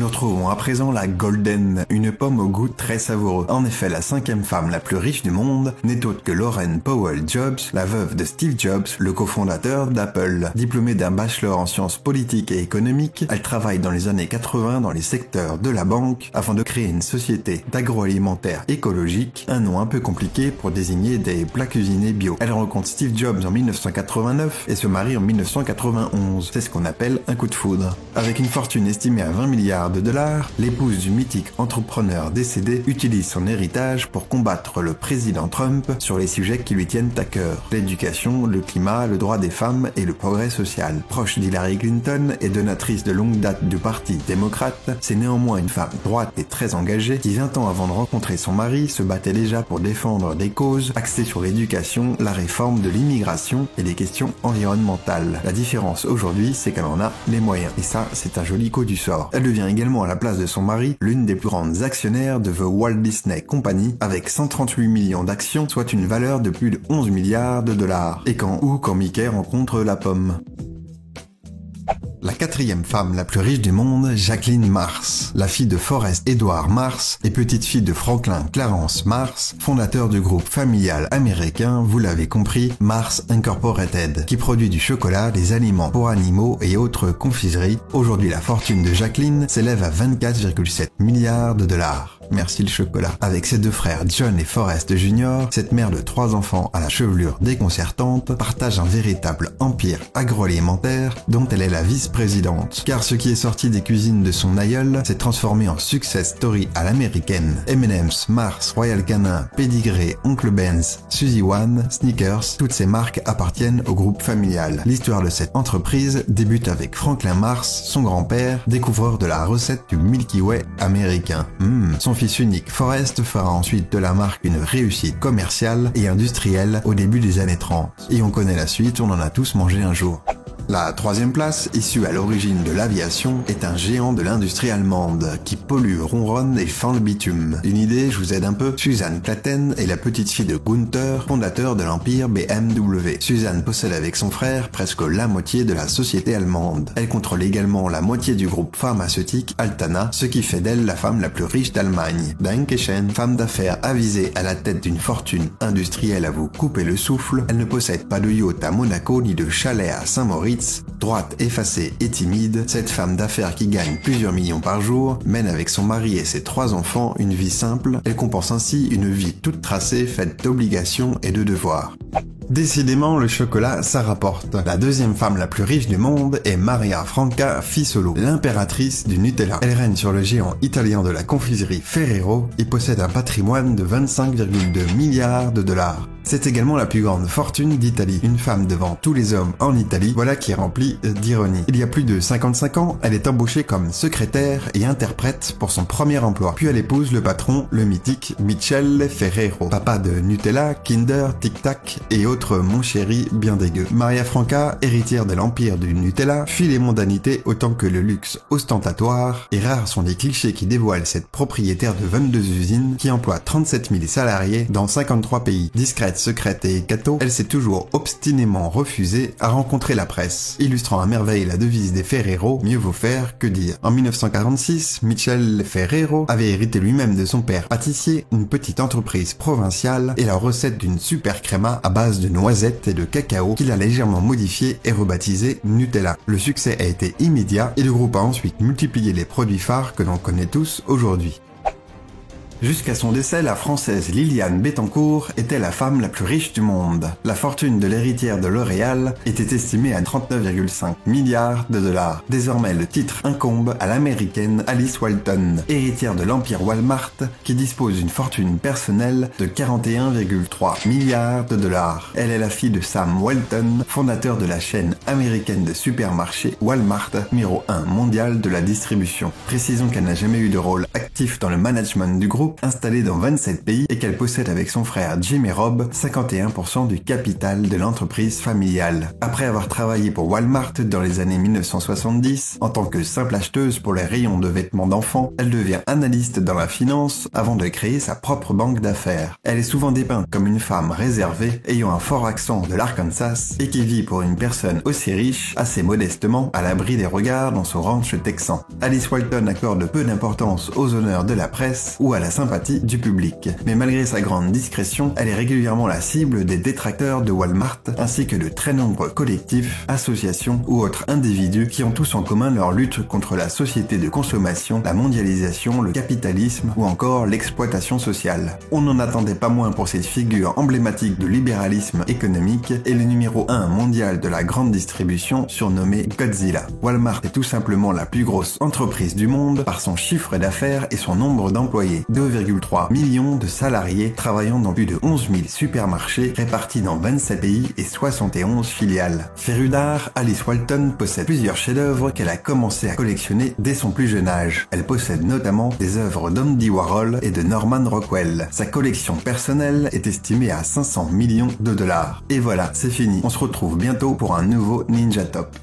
Nous retrouvons à présent la Golden, une pomme au goût très savoureux. En effet, la 5e femme la plus riche du monde n'est autre que Laurene Powell Jobs, la veuve de Steve Jobs, le cofondateur d'Apple. Diplômée d'un bachelor en sciences politiques et économiques, elle travaille dans les années 80 dans les secteurs de la banque afin de créer une société d'agroalimentaire écologique, un nom un peu compliqué pour désigner des plats cuisinés bio. Elle rencontre Steve Jobs en 1989 et se marie en 1991. C'est ce qu'on appelle un coup de foudre. Avec une fortune estimée à 20 milliards de dollars, l'épouse du mythique entrepreneur décédé utilise son héritage pour combattre le président Trump sur les sujets qui lui tiennent à cœur. L'éducation, le climat, le droit des femmes et le progrès social. Proche d'Hillary Clinton et donatrice de longue date du Parti démocrate, c'est néanmoins une femme droite et très engagée qui 20 ans avant de rencontrer son mari se battait déjà pour défendre des causes axées sur l'éducation, la réforme de l'immigration et les questions environnementales. La différence aujourd'hui, c'est qu'elle en a les moyens. Et ça, c'est un joli coup du sort. Elle devient également à la place de son mari l'une des plus grandes actionnaires de The Walt Disney Company avec 138 millions d'actions, soit une valeur de plus de 11 milliards de dollars. Et quand Mickey rencontre la pomme. La 4e femme la plus riche du monde, Jacqueline Mars, la fille de Forrest Edward Mars et petite fille de Franklin Clarence Mars, fondateur du groupe familial américain, vous l'avez compris, Mars Incorporated, qui produit du chocolat, des aliments pour animaux et autres confiseries. Aujourd'hui, la fortune de Jacqueline s'élève à 24,7 milliards de dollars. Merci le chocolat. Avec ses deux frères John et Forrest Jr., cette mère de 3 enfants à la chevelure déconcertante partage un véritable empire agroalimentaire dont elle est la vice-présidente. Car ce qui est sorti des cuisines de son aïeul s'est transformé en success story à l'américaine. M&M's, Mars, Royal Canin, Pedigree, Oncle Ben's, Suzy One, Snickers, toutes ces marques appartiennent au groupe familial. L'histoire de cette entreprise débute avec Franklin Mars, son grand-père, découvreur de la recette du Milky Way américain. Son fils unique Forrest fera ensuite de la marque une réussite commerciale et industrielle au début des années 30. Et on connaît la suite, on en a tous mangé un jour. La 3e place, issue à l'origine de l'aviation, est un géant de l'industrie allemande qui pollue, ronronne et fend le bitume. Une idée, je vous aide un peu. Suzanne Platen est la petite fille de Gunther, fondateur de l'empire BMW. Suzanne possède avec son frère presque la moitié de la société allemande. Elle contrôle également la moitié du groupe pharmaceutique Altana, ce qui fait d'elle la femme la plus riche d'Allemagne. Dankeschön, femme d'affaires avisée à la tête d'une fortune industrielle à vous couper le souffle, elle ne possède pas de yacht à Monaco ni de chalet à Saint-Moritz. Droite, effacée et timide, cette femme d'affaires qui gagne plusieurs millions par jour mène avec son mari et ses 3 enfants une vie simple. Elle compense ainsi une vie toute tracée faite d'obligations et de devoirs. Décidément, le chocolat, ça rapporte. La 2e femme la plus riche du monde est Maria Franca Fisolo, l'impératrice du Nutella. Elle règne sur le géant italien de la confiserie Ferrero et possède un patrimoine de 25,2 milliards de dollars. C'est également la plus grande fortune d'Italie. Une femme devant tous les hommes en Italie, voilà qui est remplie d'ironie. Il y a plus de 55 ans, elle est embauchée comme secrétaire et interprète pour son premier emploi. Puis elle épouse le patron, le mythique Michele Ferrero, papa de Nutella, Kinder, Tic Tac et autres mon chéri bien dégueu. Maria Franca, héritière de l'empire du Nutella, fuit les mondanités autant que le luxe ostentatoire, et rares sont les clichés qui dévoilent cette propriétaire de 22 usines qui emploie 37 000 salariés dans 53 pays. Discrète, secrète et cato, elle s'est toujours obstinément refusée à rencontrer la presse, illustrant à merveille la devise des Ferrero, mieux vaut faire que dire. En 1946, Michele Ferrero avait hérité lui-même de son père pâtissier une petite entreprise provinciale et la recette d'une super créma à base de noisettes et de cacao qu'il a légèrement modifié et rebaptisé Nutella. Le succès a été immédiat et le groupe a ensuite multiplié les produits phares que l'on connaît tous aujourd'hui. Jusqu'à son décès, la Française Liliane Bettencourt était la femme la plus riche du monde. La fortune de l'héritière de L'Oréal était estimée à 39,5 milliards de dollars. Désormais, le titre incombe à l'américaine Alice Walton, héritière de l'empire Walmart, qui dispose d'une fortune personnelle de 41,3 milliards de dollars. Elle est la fille de Sam Walton, fondateur de la chaîne américaine de supermarchés Walmart, numéro 1 mondial de la distribution. Précisons qu'elle n'a jamais eu de rôle actif dans le management du groupe, numéro, installée dans 27 pays et qu'elle possède avec son frère Jim et Rob 51% du capital de l'entreprise familiale. Après avoir travaillé pour Walmart dans les années 1970, en tant que simple acheteuse pour les rayons de vêtements d'enfants, elle devient analyste dans la finance avant de créer sa propre banque d'affaires. Elle est souvent dépeinte comme une femme réservée, ayant un fort accent de l'Arkansas et qui vit pour une personne aussi riche, assez modestement, à l'abri des regards dans son ranch texan. Alice Walton accorde peu d'importance aux honneurs de la presse ou à la sympathie du public. Mais malgré sa grande discrétion, elle est régulièrement la cible des détracteurs de Walmart ainsi que de très nombreux collectifs, associations ou autres individus qui ont tous en commun leur lutte contre la société de consommation, la mondialisation, le capitalisme ou encore l'exploitation sociale. On n'en attendait pas moins pour cette figure emblématique du libéralisme économique et le numéro 1 mondial de la grande distribution surnommé Godzilla. Walmart est tout simplement la plus grosse entreprise du monde par son chiffre d'affaires et son nombre d'employés. 2,3 millions de salariés travaillant dans plus de 11 000 supermarchés répartis dans 27 pays et 71 filiales. Férue d'art, Alice Walton possède plusieurs chefs-d'œuvre qu'elle a commencé à collectionner dès son plus jeune âge. Elle possède notamment des œuvres d'Andy Warhol et de Norman Rockwell. Sa collection personnelle est estimée à 500 millions de dollars. Et voilà, c'est fini. On se retrouve bientôt pour un nouveau Ninja Top.